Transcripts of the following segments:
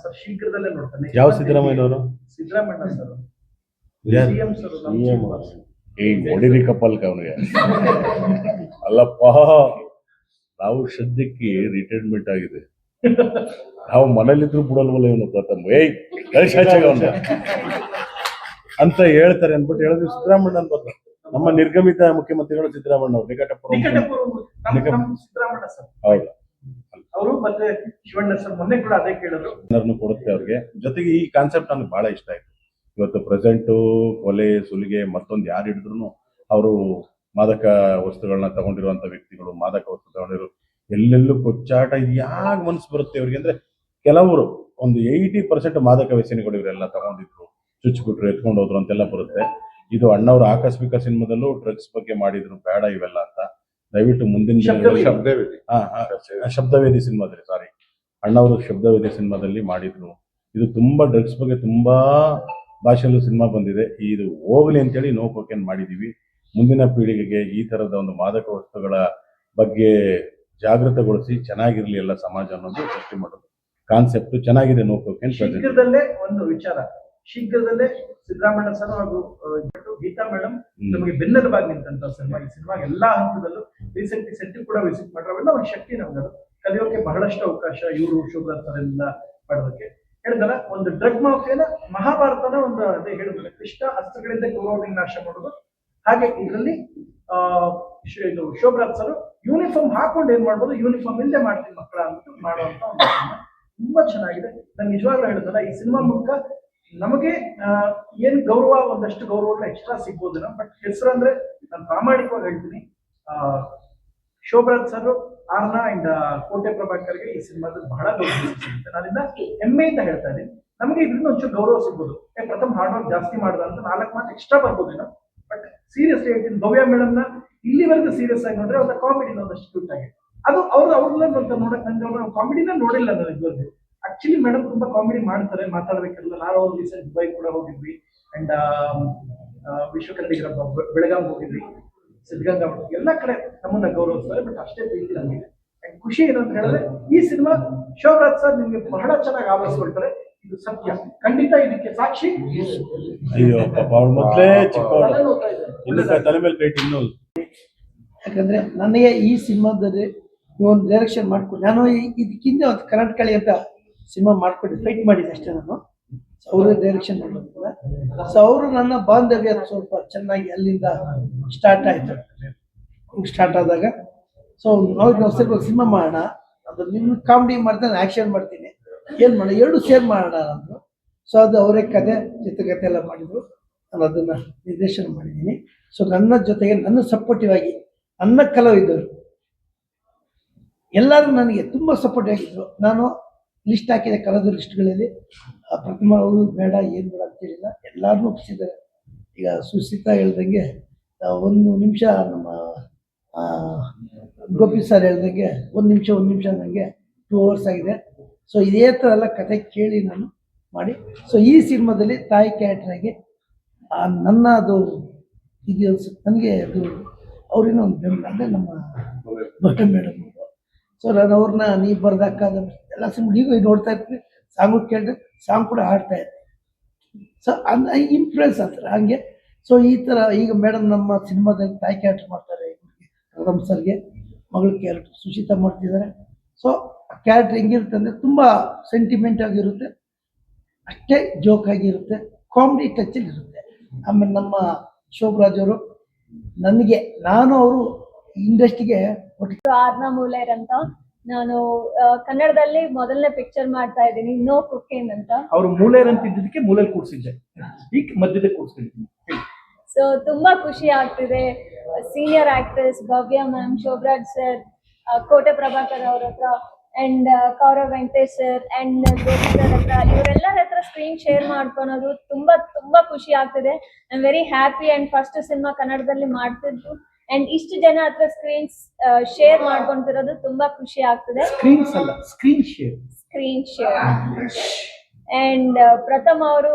Sir ಶೀಘ್ರದಲ್ಲೇ ನೋಡ್ತಾನೆ. ಯಾವ ಸಿದ್ದರಾಮಯ್ಯನವರು? Siddaramaiah sir, CM sir. ಹೊಡಿರಿ ಕಪ್ಪಲ್ಕ ಅವನಿಗೆ. ಅಲ್ಲಪ್ಪ, ನಾವು ಸದ್ಯಕ್ಕೆ ರಿಟೈರ್ಮೆಂಟ್ ಆಗಿದೆ, ನಾವು ಮನೇಲಿದ್ರು ಬಿಡಲ್ವಲ್ಲ ಇವನು ಪ್ರಥಮ ಅಂತ ಹೇಳ್ತಾರೆ ಅನ್ಬಿಟ್ಟು ಹೇಳಿದ್ರು. ಸಿದ್ದರಾಮಯ್ಯ ಅನ್ಬೋದು ನಮ್ಮ ನಿರ್ಗಮಿತ ಮುಖ್ಯಮಂತ್ರಿಗಳು ಸಿದ್ದರಾಮಯ್ಯ ಅವರು, ಸಿದ್ದರಾಮಯ್ಯ ಸರ್. ಹೌದು, ಅವರು ಮತ್ತೆ ಶಿವಣ್ಣ ಸರ್ ಮೊನ್ನೆ ಕೂಡ ಅದೇ ಕೇಳಿದ್ರು. ಕೊಡುತ್ತೆ ಅವ್ರಿಗೆ. ಜೊತೆಗೆ ಈ ಕಾನ್ಸೆಪ್ಟ್ ನನಗೆ ಬಹಳ ಇಷ್ಟ ಆಯ್ತು. ಇವತ್ತು ಪ್ರೆಸೆಂಟು ಕೊಲೆ ಸುಲಿಗೆ ಮತ್ತೊಂದು ಯಾರು ಹಿಡಿದ್ರು ಅವರು ಮಾದಕ ವಸ್ತುಗಳನ್ನ ತಗೊಂಡಿರುವಂತ ವ್ಯಕ್ತಿಗಳು, ಮಾದಕ ವಸ್ತು ತಗೊಂಡಿರೋ ಎಲ್ಲೆಲ್ಲೂ ಕೊಚ್ಚಾಟ. ಇದು ಯಾಕೆ ಮನಸ್ಸು ಬರುತ್ತೆ ಇವ್ರಿಗೆ ಅಂದ್ರೆ, ಕೆಲವರು ಒಂದು 80% ಮಾದಕ ವ್ಯಸನಿಗಳು ಇವರೆಲ್ಲ ತಗೊಂಡಿದ್ರು, ಚುಚ್ಚಿಬಿಟ್ರು, ಎತ್ಕೊಂಡು ಹೋದ್ರು ಅಂತೆಲ್ಲ ಬರುತ್ತೆ. ಇದು ಅಣ್ಣವ್ರ ಆಕಸ್ಮಿಕ ಸಿನಿಮಾದಲ್ಲೂ ಡ್ರಗ್ಸ್ ಬಗ್ಗೆ ಮಾಡಿದ್ರು, ಬೇಡ ಇವೆಲ್ಲ ಅಂತ. ದಯವಿಟ್ಟು ಮುಂದಿನ ಶಬ್ದವೇದಿ ಸಿನಿಮಾದಲ್ಲಿ, ಸಾರಿ, ಅಣ್ಣವರು ಶಬ್ದವೇದಿ ಸಿನಿಮಾದಲ್ಲಿ ಮಾಡಿದ್ರು. ಇದು ತುಂಬಾ ಡ್ರಗ್ಸ್ ಬಗ್ಗೆ ತುಂಬಾ ಭಾಷೆಯಲ್ಲೂ ಸಿನಿಮಾ ಬಂದಿದೆ. ಇದು ಹೋಗ್ಲಿ ಅಂತೇಳಿ ನೋ ಕೋಕೇನ್ ಮಾಡಿದೀವಿ. ಮುಂದಿನ ಪೀಳಿಗೆಗೆ ಈ ತರದ ಒಂದು ಮಾದಕ ವಸ್ತುಗಳ ಬಗ್ಗೆ ಜಾಗೃತಗೊಳಿಸಿ ಚೆನ್ನಾಗಿರ್ಲಿ ಎಲ್ಲ ಸಮಾಜ ಅನ್ನೋದು ಸೃಷ್ಟಿ ಮಾಡೋದು ಕಾನ್ಸೆಪ್ಟ್ ಚೆನ್ನಾಗಿದೆ. ನೋ ಕೋಕೇನ್ ಶೀಘ್ರದಲ್ಲೇ ಒಂದು ವಿಚಾರ, ಶೀಘ್ರದಲ್ಲೇ ಸಿದ್ದರಾಮಯ್ಯ ಸರ್ ಹಾಗೂ ಗೀತಾ ಮೇಡಮ್ ನಮಗೆ ಬೆನ್ನೆಲುಬಾಗಿ ನಿಂತ ಸಿನಿಮಾ. ಈ ಸಿನಿಮಾ ಎಲ್ಲಾ ಹಂತದಲ್ಲೂ ರೀಸೆಂಟ್ಲಿ ಸೆಟ್ ಕೂಡ ವಿಸಿಟ್ ಮಾಡ್ರವೆಲ್ಲ ಒಂದು ಶಕ್ತಿ ನಮ್ಗೆ ಕಲಿಯೋಕೆ ಬಹಳಷ್ಟು ಅವಕಾಶ. ಇವರು ಶೋಭರಾಜ್ ಸರ್ ಎಲ್ಲ ಮಾಡೋದಕ್ಕೆ ಹೇಳಿದಾರ. ಒಂದು ಡ್ರಗ್ ಮಾಫಿಯಾನ ಮಹಾಭಾರತನ ಒಂದು ಅದೇ ಹೇಳಿದ್ರೆ, ಕೃಷ್ಣ ಅಸ್ತ್ರಗಳಿಂದ ಗೌರವ ವಿನಾಶ ಮಾಡೋದು. ಹಾಗೆ ಇದರಲ್ಲಿ ಇದು ಶೋಭರಾಜ್ ಸರ್ ಯೂನಿಫಾರ್ಮ್ ಹಾಕೊಂಡು ಏನ್ ಮಾಡ್ಬೋದು, ಯೂನಿಫಾರ್ಮ್ ಇಲ್ಲದೆ ಮಾಡ್ತೀನಿ ಮಕ್ಕಳ ಅಂದ್ಬಿಟ್ಟು ಮಾಡುವಂತ ಒಂದು ಸಿನಿಮಾ ತುಂಬಾ ಚೆನ್ನಾಗಿದೆ. ನಾನು ನಿಜವಾಗ್ಲೂ ಹೇಳಿದಲ್ಲ, ಈ ಸಿನಿಮಾ ಮೂಲಕ ನಮಗೆ ಏನ್ ಗೌರವ, ಒಂದಷ್ಟು ಗೌರವಗಳು ಎಕ್ಸ್ಟ್ರಾ ಸಿಗ್ಬೋದೇನೋ, ಬಟ್ ಹೆಸರಂದ್ರೆ ನಾನು ಪ್ರಾಮಾಣಿಕವಾಗಿ ಹೇಳ್ತೀನಿ, ಶೋಭರಾಜ್ ಸರ್, ಆರ್ನಾ ಅಂಡ್ ಕೋಟೆ ಪ್ರಭಾಕರ್ಗೆ ಈ ಸಿನಿಮಾದಲ್ಲಿ ಬಹಳ ಗೌರವ ಸಿಗುತ್ತೆ. ನಾನಿಂದ ಹೆಮ್ಮೆಯಿಂದ ಹೇಳ್ತಾ ಇದ್ದೀನಿ. ನಮಗೆ ಇದರಿಂದ ಒಂಚೂರು ಗೌರವ ಸಿಗ್ಬೋದು. ಪ್ರಥಮ ಹಾರ್ಡ್ ವರ್ಕ್ ಜಾಸ್ತಿ ಮಾಡ್ದ ಅಂತ 4 ಮಾತು ಎಕ್ಸ್ಟ್ರಾ ಬರ್ಬೋದೇನೋ, ಬಟ್ ಸೀರಿಯಸ್ಲಿ ಹೇಳ್ತೀನಿ, ಭವ್ಯ ಮೇಡಮ್ನ ಇಲ್ಲಿವರೆಗೂ ಸೀರಿಯಸ್ ಆಗಿ ನೋಡ್ರೆ ಅವ್ರ ಕಾಮಿಡಿನ ಒಂದಷ್ಟು ಕ್ಯೂಟ್ ಆಗಿ ಅದು ಅವ್ರನ್ನ ನೋಡಕ್ ನಂಗೆ ಅವ್ರ ಕಾಮಿಡಿನ ನೋಡಿಲ್ಲ ನಾನು ಇದುವರೆಗೂ. ಆಕ್ಚುಲಿ ಮೇಡಮ್ ತುಂಬಾ ಕಾಮಿಡಿ ಮಾಡ್ತಾರೆ, ಮಾತಾಡ್ಬೇಕಲ್ಲ. ನಾವು ರೀಸೆಂಟ್ ದುಬೈ ಕೂಡ ಹೋಗಿದ್ವಿ, ಅಂಡ್ ವಿಶ್ವಕರ್ಣಿಗರ ಬೆಳಗಾಂ ಹೋಗಿದ್ವಿ, ಸಿದ್ಧಗಂಗಾ ಎಲ್ಲ ಕಡೆ ನಮ್ಮನ್ನ ಗೌರವಿಸ್ತಾರೆ. ಬಟ್ ಅಷ್ಟೇ ಪ್ರೀತಿ ನಮಗೆ. ಅಂಡ್ ಖುಷಿ ಏನಂತ ಹೇಳಿದ್ರೆ, ಈ ಸಿನಿಮಾ ಶೋಭರಾಜ್ ಸರ್ ನಿಮ್ಗೆ ಬಹಳ ಚೆನ್ನಾಗಿ ಆವರಿಸ್ಕೊಳ್ತಾರೆ. ಇದು ಸತ್ಯ, ಖಂಡಿತ ಇದಕ್ಕೆ ಸಾಕ್ಷಿ. ಅಯ್ಯೋ ಪಾಪ, ಅವಳು ಮೊದಲೇ ಚಿಕ್ಕವಳು, ತಲೆ ಮೇಲೆ ಕೈ ಇನ್ನು. ಯಾಕಂದ್ರೆ ನನಗೆ ಈ ಸಿನಿಮಾದಲ್ಲಿ ಒಂದು ಡೈರೆಕ್ಷನ್ ಮಾಡ್ಕೊಂಡು, ನಾನು ಇದಕ್ಕಿಂತ ಒಂದು ಕರ್ನಾಟಕಳಿ ಅಂತ ಸಿನಿಮಾ ಮಾಡ್ಕೊಂಡು ಫೈಟ್ ಮಾಡಿದ್ದೆ ಅಷ್ಟೇ. ನಾನು ಅವರು ಡೈರೆಕ್ಷನ್ ಮಾಡಿದ್ರೆ, ಸೊ ಅವರು ನನ್ನ ಬಾಂಧವ್ಯ ಸ್ವಲ್ಪ ಚೆನ್ನಾಗಿ ಅಲ್ಲಿಂದ ಸ್ಟಾರ್ಟ್ ಆಯ್ತು. ಸ್ಟಾರ್ಟ್ ಆದಾಗ ಸೊ ನಾವು ಸಿನಿಮಾ ಮಾಡೋಣ, ಅದು ನಿನ್ನ ಕಾಮಿಡಿ ಮಾಡ್ತಾನೆ, ಆಕ್ಷನ್ ಮಾಡ್ತೀನಿ, ಏನ್ ಮಾಡೋಣ, 2 ಸೇರ್ ಮಾಡೋಣ ಅಂದ್ರು. ಸೊ ಅದು ಅವರೇ ಕತೆ ಚಿತ್ರಕಥೆ ಎಲ್ಲ ಮಾಡಿದ್ರು, ನಾನು ಅದನ್ನ ನಿರ್ದೇಶನ ಮಾಡಿದ್ದೀನಿ. ಸೊ ನನ್ನ ಜೊತೆಗೆ ನನ್ನ ಸಪೋರ್ಟಿವ್ ಆಗಿ ನನ್ನ ಕಲಾವಿದರು ಎಲ್ಲರೂ ನನಗೆ ತುಂಬಾ ಸಪೋರ್ಟಿವ್ ಆಗಿದ್ರು. ನಾನು ಲಿಸ್ಟ್ ಹಾಕಿದೆ, ಕಲಾವಿದರ ಲಿಸ್ಟ್ಗಳಲ್ಲಿ ಪ್ರಥಮ ಅವರು ಬೇಡ ಏನು ಬೇಡ ಅಂತೇಳಿಲ್ಲ, ಎಲ್ಲಾರನ್ನೂ ಒಪ್ಪಿಸಿದ್ದಾರೆ. ಈಗ ಸುಶೀತಾ ಹೇಳ್ದಂಗೆ 1 ನಿಮಿಷ, ನಮ್ಮ ಗೋಪಿ ಸರ್ ಹೇಳ್ದಂಗೆ 1 ನಿಮಿಷ ನನಗೆ 2 hours ಆಗಿದೆ. ಸೊ ಇದೇ ಥರ ಎಲ್ಲ ಕತೆ ಕೇಳಿ ನಾನು ಮಾಡಿ, ಸೊ ಈ ಸಿನಿಮಾದಲ್ಲಿ ತಾಯಿ ಕ್ಯಾರೆಕ್ಟರಾಗಿ ನನ್ನ ಅದು ಇದು ನನಗೆ ಅದು ಅವ್ರಿನ ಒಂದು ಬೆಂಬಲ ಅಂದರೆ ನಮ್ಮ ಭಟ್ಟ ಮೇಡಮ್. ಸೊ ನಾನು ಅವ್ರನ್ನ ನೀ ಬರ್ದಾಕಾದ ಎಲ್ಲ ಸಿನಿಮಾ ಈಗ ನೋಡ್ತಾ ಇರ್ತೀನಿ, ಸಾಂಗು ಕೇಳಿದ್ರೆ ಸಾಂಗ್ ಕೂಡ ಹಾಡ್ತಾ ಇರ್ತೀನಿ. ಸೊ ಇನ್ಫ್ಲುಯೆನ್ಸ್ ಅಂತಾರೆ ಹಂಗೆ. ಸೊ ಈ ಥರ ಈಗ ಮೇಡಮ್ ನಮ್ಮ ಸಿನಿಮಾದಲ್ಲಿ ತಾಯಿ ಕ್ಯಾರೆಕ್ಟರ್ ಮಾಡ್ತಾರೆ, ರಮ್ ಸರ್ಗೆ ಮಗಳ ಕ್ಯಾರೆಕ್ಟರ್ ಸುಶೀತಾ ಮಾಡ್ತಿದ್ದಾರೆ. ಸೊ ಕ್ಯಾರೆಕ್ಟರ್ ಹೆಂಗಿರುತ್ತೆ ಅಂದರೆ ತುಂಬ ಸೆಂಟಿಮೆಂಟ್ ಆಗಿರುತ್ತೆ, ಅಷ್ಟೇ ಜೋಕ್ ಆಗಿರುತ್ತೆ, ಕಾಮಿಡಿ ಟಚಲ್ಲಿ ಇರುತ್ತೆ. ಆಮೇಲೆ ನಮ್ಮ ಶೋಭರಾಜ್ ಅವರು ನನಗೆ, ನಾನು ಅವರು ಇಂಡಸ್ಟ್ರಿಗೆ ಆರ್ನಾ ಮೂಲೇರ್ ಅಂತ, ನಾನು ಕನ್ನಡದಲ್ಲಿ ಮೊದಲನೇ ಪಿಕ್ಚರ್ ಮಾಡ್ತಾ ಇದ್ದೀನಿ, ನೋ ಕುಕಿಂಗ್ ಅಂತ. ಅವರು ಮೂಲೇರ್ ಅಂತ ಇದ್ದಕ್ಕೆ ಮೂಲೇರ್ ಕೂರಿಸಿದ್ದೆ, ಈಗ ಮಧ್ಯದ ಕೂರಿಸ್ತಿದ್ದೀನಿ. ಸೊ ತುಂಬಾ ಖುಷಿ ಆಗ್ತಿದೆ. ಸೀನಿಯರ್ ಆಕ್ಟರ್ಸ್ ಭವ್ಯ ಮ್ಯಾಮ್, ಶೋಭರಾಜ್ ಸರ್, ಕೋಟೆ ಪ್ರಭಾಕರ್ ಅವ್ರ ಹತ್ರ, and Kaurav Venkatesh sir and Gopi sir ಹತ್ರ, ಇವರೆಲ್ಲರ ಹತ್ರ ಸ್ಕ್ರೀನ್ ಶೇರ್ ಮಾಡ್ಕೊಳೋದು ತುಂಬಾ ಖುಷಿ ಆಗ್ತಿದೆ. I am very happy. And first cinema ಕನ್ನಡದಲ್ಲಿ ಮಾಡ್ತಿದ್ದು, ಅಂಡ್ ಇಷ್ಟು ಜನ ಹತ್ರ ಸ್ಕ್ರೀನ್ಸ್ ಶೇರ್ ಮಾಡ್ಕೊಂತಿರೋದು ತುಂಬಾ ಖುಷಿ ಆಗ್ತಿದೆ. Screen share. ಅಂಡ್ ಪ್ರಥಮ್ ಅವರು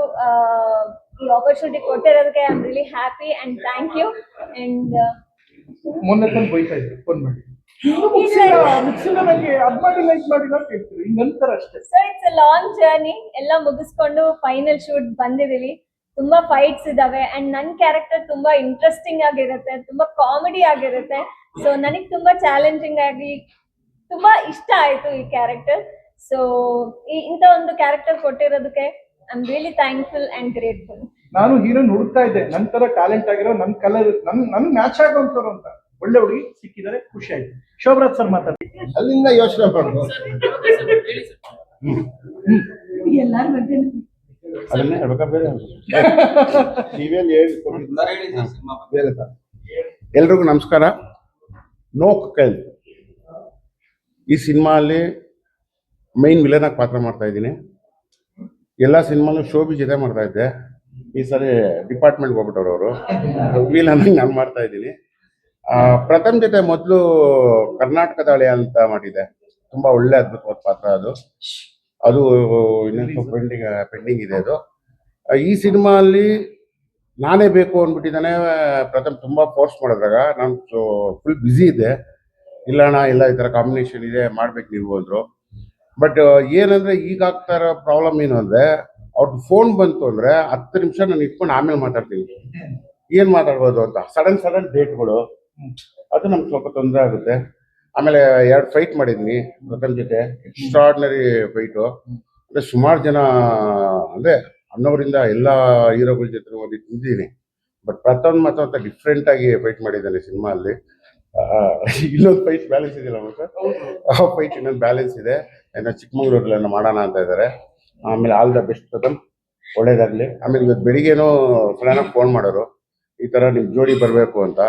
ಈ ಆಪರ್ಚುನಿಟಿ ಕೊಟ್ಟಿರೋದಕ್ಕೆ I am really happy and thank you. And ಮೊನ್ನೆ ಫೋನ್ ಬೈತಾ ಇದ್ದೆ, ಫೋನ್ ಮಾಡಿ ಇನ್ನು ಮುಗಿಸಿಲ್ಲ ನಂಗೆ ಅದ್ ಮಾಡಿ ಲೈಕ್ ಮಾಡಿಲ್ಲ ಅಂತ ಹೇಳ್ತೀವಿ ಹಿಂಗಂತಾರ ಅಷ್ಟೇ. So it's a long journey. ಎಲ್ಲ ಮುಗಿಸ್ಕೊಂಡು ಫೈನಲ್ ಶೂಟ್ ಬಂದಿದೀವಿ. ತುಂಬಾ ಫೈಟ್ಸ್ ಇದಾವೆ ಅಂಡ್ ನನ್ ಕ್ಯಾರೆಕ್ಟರ್ ತುಂಬಾ ಇಂಟ್ರೆಸ್ಟಿಂಗ್ ಆಗಿರುತ್ತೆ, ತುಂಬಾ ಕಾಮಿಡಿ ಆಗಿರುತ್ತೆ. ಸೊ ನನಗೆ ತುಂಬಾ ಚಾಲೆಂಜಿಂಗ್ ಆಗಿ ತುಂಬಾ ಇಷ್ಟ ಆಯ್ತು ಈ ಕ್ಯಾರೆಕ್ಟರ್. ಸೊ ಇಂಥ ಒಂದು ಕ್ಯಾರೆಕ್ಟರ್ ಕೊಟ್ಟಿರೋದಕ್ಕೆ I am really thankful and grateful. ನಾನು ಹೀರೋನ್ ಹುಡುಕ್ತಾ ಇದ್ದೆ, ನನ್ ತರ ಟ್ಯಾಲೆಂಟ್ ಆಗಿರೋ, ನನ್ ಕಲರ್ ನನ್ ಮ್ಯಾಚ್ ಆಗೋಂಥವ್ರು ಅಂತ ಒಳ್ಳೆ ಹುಡುಗಿ ಸಿಕ್ಕಿದ್ದಾರೆ, ಖುಷಿ ಆಯ್ತು. ಶೋಭರಾಜ್ ಸರ್ ಮಾತಾಡಿ. ಅಲ್ಲಿಂದ ಯೋಚನೆ ಮಾಡ್ಬೋದು. ಅದನ್ನೇ ಹೇಳ್ಬೇಕಾ ಬೇರೆ ನೀವೇನು ಬೇರೆ ಸರ್. ಎಲ್ರಿಗೂ ನಮಸ್ಕಾರ. ನೋ ಕೈಲ್ ಈ ಸಿನಿಮಾ ಅಲ್ಲಿ ಮೈನ್ ವಿಲನ್ ಆಗಿ ಪಾತ್ರ ಮಾಡ್ತಾ ಇದ್ದೀನಿ. ಎಲ್ಲ ಸಿನಿಮಾಲು ಶೋಭಿ ಜೊತೆ ಮಾಡ್ತಾ ಇದ್ದೆ. ಈ ಸರಿ ಡಿಪಾರ್ಟ್ಮೆಂಟ್ಗೆ ಹೋಗ್ಬಿಟ್ಟವ್ರು ಅವರು, ವಿಲನ್ ನಾನು ಮಾಡ್ತಾ ಇದ್ದೀನಿ. ಪ್ರಥಮ್ ಜೊತೆ ಮೊದಲು ಕರ್ನಾಟಕದ ಹಳೆ ಅಂತ ಮಾಡಿದ್ದೆ, ತುಂಬಾ ಒಳ್ಳೆ ಅದ್ಭುತವಾದ ಪಾತ್ರ ಅದು. ಅದು ಇನ್ನೊಂದು ಸ್ವಲ್ಪ ಪೆಂಡಿಂಗ್ ಇದೆ ಅದು. ಈ ಸಿನಿಮಾ ಅಲ್ಲಿ ನಾನೇ ಬೇಕು ಅಂದ್ಬಿಟ್ಟಿದ್ದಾನೆ ಪ್ರಥಮ್. ತುಂಬಾ ಫೋರ್ಸ್ ಮಾಡಿದ್ರಾಗ ನಾನು ಫುಲ್ ಬ್ಯುಸಿ ಇದ್ದೆ. ಇಲ್ಲ ಅಣ್ಣ ಇಲ್ಲ, ಈ ಥರ ಕಾಂಬಿನೇಷನ್ ಇದೆ ಮಾಡ್ಬೇಕು ನೀವು ಅಂದರು. ಬಟ್ ಏನಂದ್ರೆ ಈಗ ಆಗ್ತಾ ಇರೋ ಪ್ರಾಬ್ಲಮ್ ಏನು ಅಂದ್ರೆ, ಅವ್ರದ್ದು ಫೋನ್ ಬಂತು ಅಂದ್ರೆ 10 ನಿಮಿಷ ನಾನು ಇಟ್ಕೊಂಡು ಆಮೇಲೆ ಮಾತಾಡ್ತೀನಿ. ಏನ್ ಮಾತಾಡ್ಬೋದು ಅಂತ ಸಡನ್ ಡೇಟ್ಗಳು, ಅದು ನಮ್ಗೆ ಸ್ವಲ್ಪ ತೊಂದರೆ ಆಗುತ್ತೆ. ಆಮೇಲೆ 2 ಫೈಟ್ ಮಾಡಿದ್ನಿ ಪ್ರಥಮ್ ಜೊತೆ, ಎಕ್ಸ್ಟ್ರಾರ್ಡಿನರಿ ಫೈಟು. ಅಂದ್ರೆ ಸುಮಾರು ಜನ ಅಂದ್ರೆ ಅನ್ನೋರಿಂದ ಎಲ್ಲ ಹೀರೋಗಳ ಜೊತೆ ಓದಿ ತಿಂದಿದ್ದೀನಿ. ಬಟ್ ಪ್ರಥಮ್ ಮಾತ್ರ ಡಿಫ್ರೆಂಟ್ ಆಗಿ ಫೈಟ್ ಮಾಡಿದ್ದಾನೆ ಸಿನಿಮಾ ಅಲ್ಲಿ. ಇನ್ನೊಂದು ಫೈಟ್ ಬ್ಯಾಲೆನ್ಸ್ ಇದೆಯಲ್ಲ ಸರ್, ಆ ಫೈಟ್ ಇನ್ನೊಂದು ಬ್ಯಾಲೆನ್ಸ್ ಇದೆ. ಏನೋ ಚಿಕ್ಕಮಂಗ್ಳೂರಲ್ಲಿ ಮಾಡೋಣ ಅಂತ ಇದ್ದಾರೆ. ಆಮೇಲೆ ಆಲ್ ದ ಬೆಸ್ಟ್ ಪ್ರಥಮ್, ಒಳ್ಳೇದಾಗ್ಲಿ. ಆಮೇಲೆ ಇವತ್ತು ಬೆಳಿಗ್ಗೆನೂ ಸಡನ್ನಾಗಿ ಫೋನ್ ಮಾಡೋರು, ಈ ಥರ ನಿಮ್ಮ ಜೋಡಿ ಬರಬೇಕು ಅಂತ.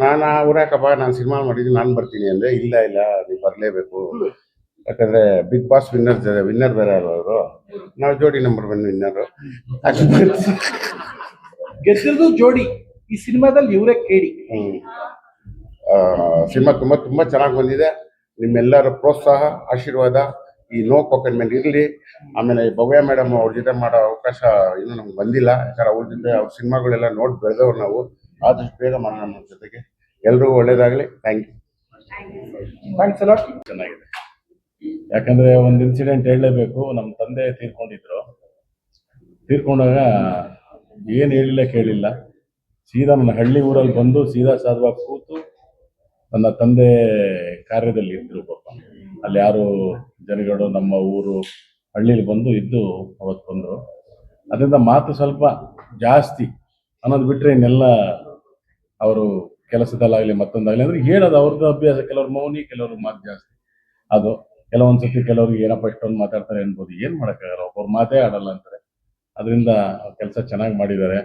ನಾನು ಊರಾಕಪ್ಪ ನಾನು ಸಿನಿಮಾ ಮಾಡಿದ್ದೀನಿ ನಾನು ಬರ್ತೀನಿ ಅಂದರೆ, ಇಲ್ಲ ನೀವು ಬರಲೇಬೇಕು, ಯಾಕಂದರೆ ಬಿಗ್ ಬಾಸ್ ವಿನ್ನರ್ ಬೇರೆ ಅಲ್ವ ಅವರು, ನಾವು ಜೋಡಿ ನಂಬರ್ 1 ವಿನ್ನರು. ಗೆದ್ದಿರೋದು ಜೋಡಿ, ಈ ಸಿನಿಮಾದಲ್ಲಿ ಇವರೇ ಕೇಳಿ. ಸಿನಿಮಾ ತುಂಬ ಚೆನ್ನಾಗಿ ಬಂದಿದೆ. ನಿಮ್ಮೆಲ್ಲರ ಪ್ರೋತ್ಸಾಹ ಆಶೀರ್ವಾದ ಈ ನೋ ಕಾಕನ್ ಮೇಲೆ ಇರಲಿ. ಆಮೇಲೆ ಭವ್ಯ ಮೇಡಮ್ ಅವ್ರ ಜೊತೆ ಮಾಡೋ ಅವಕಾಶ ಇನ್ನೂ ನಮ್ಗೆ ಬಂದಿಲ್ಲ, ಯಾಕಂದ್ರೆ ಅವ್ರ ಜೊತೆ ಅವ್ರ ಸಿನಿಮಾಗಳೆಲ್ಲ ನೋಡಿ ಬೆಳೆದವ್ರು ನಾವು. ಆದಷ್ಟು ಬೇಗ ಮಾಡೋಣ ನಮ್ಮ ಜೊತೆಗೆ. ಎಲ್ರಿಗೂ ಒಳ್ಳೇದಾಗಲಿ. Thank you. ಥ್ಯಾಂಕ್ಸ್ ಎಲ್ಲ. ಚೆನ್ನಾಗಿದೆ. ಯಾಕಂದ್ರೆ ಒಂದು ಇನ್ಸಿಡೆಂಟ್ ಹೇಳಲೇಬೇಕು. ನಮ್ಮ ತಂದೆ ತೀರ್ಕೊಂಡಾಗ ಏನು ಹೇಳಿಲ್ಲ ಕೇಳಿಲ್ಲ, ಸೀದಾ ನನ್ನ ಹಳ್ಳಿ ಊರಲ್ಲಿ ಬಂದು ಸೀದಾ ಸಾಧುವಾಗಿ ಕೂತು ನನ್ನ ತಂದೆ ಕಾರ್ಯದಲ್ಲಿ ಇದ್ರು. ಪಾಪ ಅಲ್ಲಿ ಯಾರು ಜನಗಳು ನಮ್ಮ ಊರು ಹಳ್ಳಿಲಿ ಬಂದು ಇದ್ದು ಅವತ್ತು ಬಂದರು. ಅದರಿಂದ ಮಾತು ಸ್ವಲ್ಪ ಜಾಸ್ತಿ ಅನ್ನೋದು ಬಿಟ್ಟರೆ ಇನ್ನೆಲ್ಲ ಅವರು ಕೆಲಸದಲ್ಲಾಗಲಿ ಮತ್ತೊಂದಾಗಲಿ ಅಂದರೆ ಹೇಳೋದು ಅವ್ರದ್ದು ಅಭ್ಯಾಸ. ಕೆಲವ್ರು ಮೌನಿ, ಕೆಲವರು ಮಾತು ಜಾಸ್ತಿ. ಅದು ಕೆಲವೊಂದ್ಸತಿ ಕೆಲವ್ರಿಗೆ ಏನಪ್ಪ ಇಷ್ಟೊಂದು ಮಾತಾಡ್ತಾರೆ ಅನ್ಬೋದು, ಏನು ಮಾಡೋಕ್ಕಾಗಲ್ಲ, ಒಬ್ಬರು ಮಾತೇ ಆಡಲ್ಲ ಅಂತಾರೆ. ಅದರಿಂದ ಕೆಲಸ ಚೆನ್ನಾಗಿ ಮಾಡಿದ್ದಾರೆ.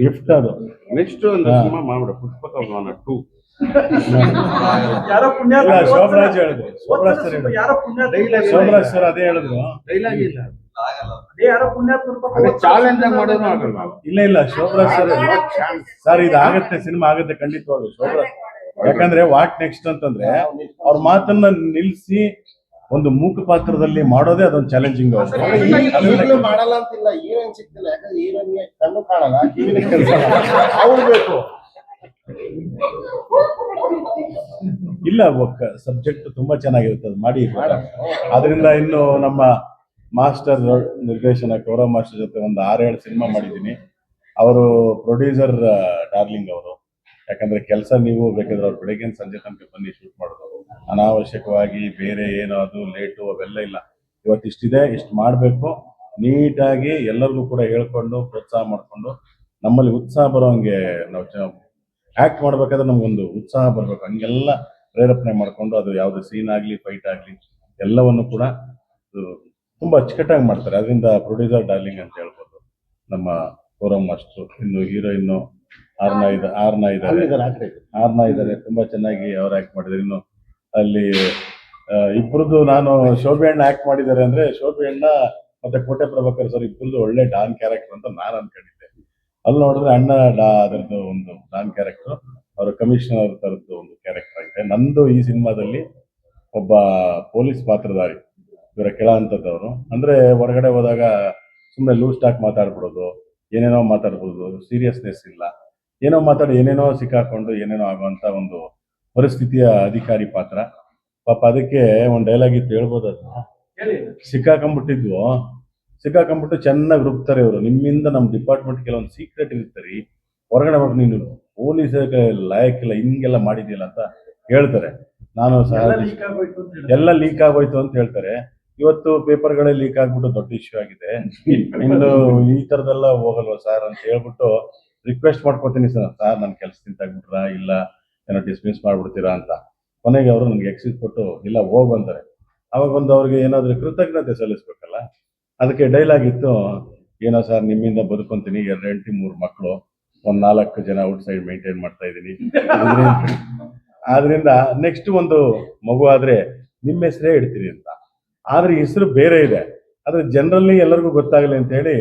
ಗಿಫ್ಟ್ ಅದು. ನೆಕ್ಸ್ಟ್ ಒಂದು ಸಿನಿಮಾ ಮಾಡ್ಬಿಡ, ಪುಷ್ಪಕ 2. ಯಾರೋ ಪುಣ್ಯ ಶೋಭರಾಜ್ ಹೇಳಿದ್ರು, ಶೋಭರಾಜ್ ಸರ್ ಹೇಳಿದ್ರು, ಯಾರೋ ಪುಣ್ಯ ಶೋಭರಾಜ್ ಸರ್ ಅದೇ ಹೇಳಿದ್ರು. ಡೈಲಾಗ್ ಇಲ್ಲ, ಯಾರೋ ಪುಣ್ಯಾತ್ಮ ಚಾಲೆಂಜ್ ಆಗಿ ಮಾಡೋದು ಆಗಲ್ಲ. ಇಲ್ಲ ಶೋಭರಾಜ್ ಸರ್ ಸರ್ ಇದು ಆಗತ್ತೆ, ಸಿನಿಮಾ ಆಗತ್ತೆ ಖಂಡಿತವಾಗ್ಲು ಶೋಭರಾಜ್. ಯಾಕಂದ್ರೆ ವಾಟ್ ನೆಕ್ಸ್ಟ್ ಅಂತಂದ್ರೆ ಅವ್ರ ಮಾತನ್ನ ನಿಲ್ಸಿ ಒಂದು ಮೂಕ ಪಾತ್ರದಲ್ಲಿ ಮಾಡೋದೇ ಅದೊಂದು ಚಾಲೆಂಜಿಂಗ್. ಈಗಲೂ ಮಾಡಲ್ಲ ಅಂತಿಲ್ಲ, ಹೀರೋಯಿನ್ ಸಿಗ್ತಿಲ್ಲ. ಯಾಕಂದ್ರೆ ಹೀರೋಯಿನ್ಗೆ ಕಣ್ಣು ಕಾಣಲ್ಲ, ಕಿವಿನ ಅವ್ರು ಬೇಕು. ಇಲ್ಲ, ಸಬ್ಜೆಕ್ಟ್ ತುಂಬಾ ಚೆನ್ನಾಗಿರುತ್ತೆ, ಅದು ಮಾಡಿ. ಅದರಿಂದ ಇನ್ನು ನಮ್ಮ ಮಾಸ್ಟರ್ ನಿರ್ದೇಶನ ಗೌರವ್ ಮಾಸ್ಟರ್ ಜೊತೆ ಒಂದು 6-7 ಸಿನಿಮಾ ಮಾಡಿದ್ದೀನಿ. ಅವರು ಪ್ರೊಡ್ಯೂಸರ್ ಡಾರ್ಲಿಂಗ್ ಅವರು. ಯಾಕಂದ್ರೆ ಕೆಲಸ ನೀವು ಬೇಕಾದ್ರೆ ಅವ್ರು ಬೆಳಗ್ಗೆ ಸಂಜೆ ತನಕ ಬನ್ನಿ ಶೂಟ್ ಮಾಡೋದು. ಅನಾವಶ್ಯಕವಾಗಿ ಬೇರೆ ಏನೋ ಅದು ಲೇಟು ಅವೆಲ್ಲ ಇಲ್ಲ. ಇವತ್ತು ಇಷ್ಟಿದೆ, ಇಷ್ಟು ಮಾಡಬೇಕು ನೀಟಾಗಿ ಎಲ್ಲರಿಗೂ ಕೂಡ ಹೇಳ್ಕೊಂಡು ಪ್ರೋತ್ಸಾಹ ಮಾಡಿಕೊಂಡು, ನಮ್ಮಲ್ಲಿ ಉತ್ಸಾಹ ಬರೋ ಹಂಗೆ ನಾವು ಆ್ಯಕ್ಟ್ ಮಾಡ್ಬೇಕಾದ್ರೆ ನಮಗೊಂದು ಉತ್ಸಾಹ ಬರಬೇಕು, ಹಂಗೆಲ್ಲ ಪ್ರೇರೇಪಣೆ ಮಾಡಿಕೊಂಡು ಅದು ಯಾವುದೇ ಸೀನ್ ಆಗಲಿ ಫೈಟ್ ಆಗಲಿ ಎಲ್ಲವನ್ನು ಕೂಡ ತುಂಬ ಅಚ್ಚುಕಟ್ಟಾಗಿ ಮಾಡ್ತಾರೆ. ಅದರಿಂದ ಪ್ರೊಡ್ಯೂಸರ್ ಡಾರ್ಲಿಂಗ್ ಅಂತ ಹೇಳ್ಬೋದು ನಮ್ಮ ಗೌರವ್ ಮಾಸ್ಟ್ರು. ಇನ್ನು ಹೀರೋಯಿನ್ನು ಆರ್ನ ಇದ್ದಾರೆ, ತುಂಬ ಚೆನ್ನಾಗಿ ಅವ್ರು ಆ್ಯಕ್ಟ್ ಮಾಡಿದ್ದಾರೆ. ಇನ್ನು ಅಲ್ಲಿ ಇಬ್ಬರದ್ದು ನಾನು ಶೋಭೆ ಅಣ್ಣ ಆ್ಯಕ್ಟ್ ಮಾಡಿದ್ದಾರೆ ಅಂದರೆ, ಶೋಭೆ ಅಣ್ಣ ಮತ್ತು ಕೋಟೆ ಪ್ರಭಾಕರ್ ಸರ್ ಇಬ್ಬರದ್ದು ಒಳ್ಳೆ ಡಾನ್ ಕ್ಯಾರೆಕ್ಟರ್ ಅಂತ ನಾನು ಅನ್ಕೊಂಡಿದ್ದೆ. ಅಲ್ಲಿ ನೋಡಿದ್ರೆ ಅಣ್ಣ ಅದರದ್ದು ಒಂದು ಡಾನ್ ಕ್ಯಾರೆಕ್ಟರ್, ಅವರ ಕಮಿಷನರ್ ಥರದ್ದು ಒಂದು ಕ್ಯಾರೆಕ್ಟರ್ ಆಗಿದೆ. ನಂದು ಈ ಸಿನಿಮಾದಲ್ಲಿ ಒಬ್ಬ ಪೊಲೀಸ್ ಪಾತ್ರಧಾರಿ, ಇವರ ಕೆಳ ಹಂತದವರು. ಅಂದರೆ ಹೊರಗಡೆ ಹೋದಾಗ ಸುಮ್ಮನೆ ಲೂಸ್ ಟಾಕ್ ಮಾತಾಡ್ಬಿಡೋದು, ಏನೇನೋ ಮಾತಾಡ್ಬೋದು, ಸೀರಿಯಸ್ನೆಸ್ ಇಲ್ಲ, ಏನೋ ಮಾತಾಡಿ ಏನೇನೋ ಸಿಕ್ಕಾಕೊಂಡು ಏನೇನೋ ಆಗುವಂಥ ಒಂದು ಪರಿಸ್ಥಿತಿಯ ಅಧಿಕಾರಿ ಪಾತ್ರ. ಪಾಪ ಅದಕ್ಕೆ ಒಂದು ಡೈಲಾಗ್ ಇತ್ತು, ಹೇಳ್ಬೋದು ಅದನ್ನ. ಹೇಳಿ. ಸಿಕ್ಕಾಕೊಂಡ್ಬಿಟ್ಟು ಚೆನ್ನಾಗಿ ರುಬ್ತಾರೆ ಇವರು. ನಿಮ್ಮಿಂದ ನಮ್ಮ ಡಿಪಾರ್ಟ್ಮೆಂಟ್ ಕೆಲವೊಂದು ಸೀಕ್ರೆಟ್ ಇರ್ತಾರೆ, ಹೊರಗಡೆ ಮಾಡಿ ನೀನು ಪೊಲೀಸ್ ಲಾಯಕ್ಕಿಲ್ಲ, ಹಿಂಗೆಲ್ಲ ಮಾಡಿದ್ಯಲ್ಲ ಅಂತ ಹೇಳ್ತಾರೆ. ನಾನು ಸಹ ಎಲ್ಲ leak ಆಗೋಯ್ತು ಅಂತ ಹೇಳಿದ್ರು. ಎಲ್ಲ ಲೀಕ್ ಆಗೋಯ್ತು ಅಂತ ಹೇಳ್ತಾರೆ. ಇವತ್ತು ಪೇಪರ್ಗಳೇ ಲೀಕ್ ಆಗ್ಬಿಟ್ಟು ದೊಡ್ಡ ಇಶ್ಯೂ ಆಗಿದೆ. ಇನ್ನು ಈ ತರದೆಲ್ಲ ಹೋಗಲ್ವಾ ಸರ್ ಅಂತ ಹೇಳ್ಬಿಟ್ಟು ರಿಕ್ವೆಸ್ಟ್ ಮಾಡ್ಕೊತೀನಿ, ಸರ್ ನನ್ನ ಕೆಲಸದಿಂದ ತೆಗ್ಬಿಟ್ರಾ ಇಲ್ಲ ಏನೋ ಡಿಸ್ಮಿಸ್ ಮಾಡ್ಬಿಡ್ತೀರಾ ಅಂತ. ಕೊನೆಗೆ ಅವರು ನನಗೆ ಎಕ್ಸಿಸ್ ಕೊಟ್ಟು ಇಲ್ಲ ಹೋಗಂತಾರೆ. ಅವಾಗ ಒಂದು ಅವ್ರಿಗೆ ಏನಾದರೂ ಕೃತಜ್ಞತೆ ಸಲ್ಲಿಸ್ಬೇಕಲ್ಲ. ಅದಕ್ಕೆ ಡೈಲಾಗ್ ಇತ್ತು, ಏನೋ ಸರ್ ನಿಮ್ಮಿಂದ ಬದುಕೊಂತೀನಿ, 2 ಹೆಂಡತಿ 3 ಮಕ್ಕಳು, ಒಂದು 4 ಜನ ಔಟ್ ಸೈಡ್ ಮೇಂಟೈನ್ ಮಾಡ್ತಾ ಇದ್ದೀನಿ. ಆದ್ರಿಂದ ನೆಕ್ಸ್ಟ್ ಒಂದು ಮಗು ಆದ್ರೆ ನಿಮ್ಮ ಹೆಸರೇ ಇಡ್ತೀನಿ ಅಂತ. ಆದ್ರೆ ಹೆಸರು ಬೇರೆ ಇದೆ, ಆದ್ರೆ ಜನರಲಿ ಎಲ್ಲರಿಗೂ ಗೊತ್ತಾಗಲಿ ಅಂತ ಹೇಳಿ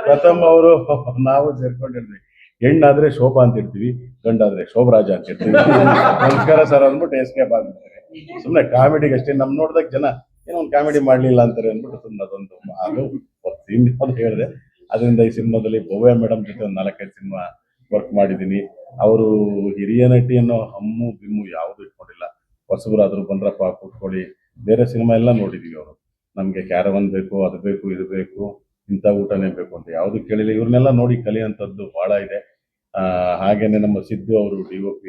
ಪ್ರಥಮ್ ಅವರು ನಾವು ಸೇರ್ಕೊಂಡಿರ್ತೀವಿ. ಹೆಣ್ಣಾದ್ರೆ ಶೋಭಾ ಅಂತ ಇರ್ತೀವಿ, ಗಂಡಾದ್ರೆ ಶೋಭರಾಜ ಅಂತ ಇರ್ತೀವಿ. ನಮಸ್ಕಾರ ಸರ್ ಅಂದ್ಬಿಟ್ಟು ಎಸ್ಕೇಪ್ ಆಗ್ಬಿಡ್ತಾರೆ. ಸುಮ್ಮನೆ ಕಾಮಿಡಿಗೆ ಅಷ್ಟೇ. ನಮ್ ನೋಡಿದಾಗ ಜನ ಏನೋ ಒಂದು ಕಾಮಿಡಿ ಮಾಡ್ಲಿಲ್ಲ ಅಂತಾರೆ ಅಂದ್ಬಿಟ್ಟು ಸುಮ್ಮನೆ ಅದೊಂದು ಅದು ಹೇಳಿದೆ. ಅದರಿಂದ ಈ ಸಿನಿಮಾದಲ್ಲಿ ಭವ್ಯ ಮೇಡಮ್ ಜೊತೆ ಒಂದು 4-5 ಸಿನಿಮಾ ವರ್ಕ್ ಮಾಡಿದ್ದೀನಿ. ಅವರು ಹಿರಿಯ ನಟಿ ಅನ್ನೋ ಹಮ್ಮು ಬಿಮ್ಮು ಯಾವುದು ಇಟ್ಕೊಂಡಿಲ್ಲ. ಹೊಸಬರಾದ್ರು ಬಂದ್ರಪ್ಪ ಕೂತ್ಕೊಳ್ಳಿ, ಬೇರೆ ಸಿನಿಮಾ ಎಲ್ಲ ನೋಡಿದೀವಿ. ಅವರು ನಮ್ಗೆ ಕ್ಯಾರವನ್ ಬೇಕು, ಅದು ಬೇಕು, ಇದು ಬೇಕು, ಇಂಥ ಊಟನೇ ಬೇಕು ಅಂತ ಯಾವುದು ಕೇಳಿಲ್ಲ. ಇವ್ರನ್ನೆಲ್ಲ ನೋಡಿ ಕಲಿಯುವಂಥದ್ದು ಬಹಳ ಇದೆ. ಹಾಗೇನೆ ನಮ್ಮ ಸಿದ್ದು ಅವರು DOP